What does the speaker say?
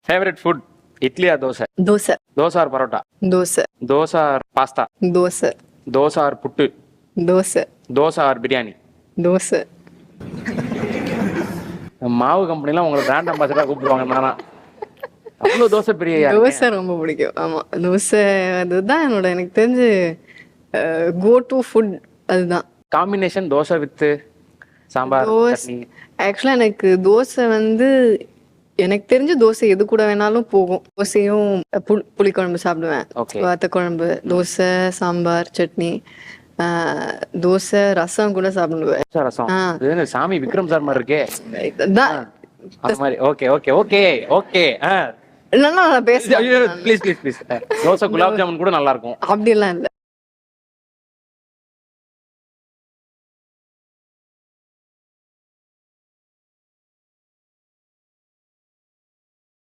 Favourite food idli or dosa? Dosa. Dosa or parotta? Dosa. Dosa or pasta? Dosa. Dosa or puttu? Dosa. Dosa or biryani? Dosa. மாவு கம்பெனிலாம் உங்களை பிராண்ட் அம்பாசிடரா கூப்பிடுவாங்க. நானா அவ்வளோ தோசை பிரியா? தோசை ரொம்ப பிடிக்கும். ஆமா, தோசை அதுதான் என்னோட எனக்கு தெரிஞ்சு கோ டு ஃபுட். அதுதான் காம்பினேஷன் தோசை வித் சாம்பார் சட்னி. ஆக்சுவலா எனக்கு தோசை வந்து எனக்கு தெரிஞ்ச தோசை எது கூட வேணாலும் போகும். தோசையும் புளிக்குழம்பு சாப்பிடுவேன், வத்த குழம்பு, தோசை, சாம்பார், சட்னி, தோசை, ரசம் கூட சாப்பிடுவேன். ரசம் சாமி விக்ரம் சார் மாதிரி இருக்கே. அந்த மாதிரி. Okay okay okay okay. நல்லா பேசுறேன். Please please please. Dosa gulab jamun கூட நல்லா இருக்கும். அப்படிலாம் இல்லை.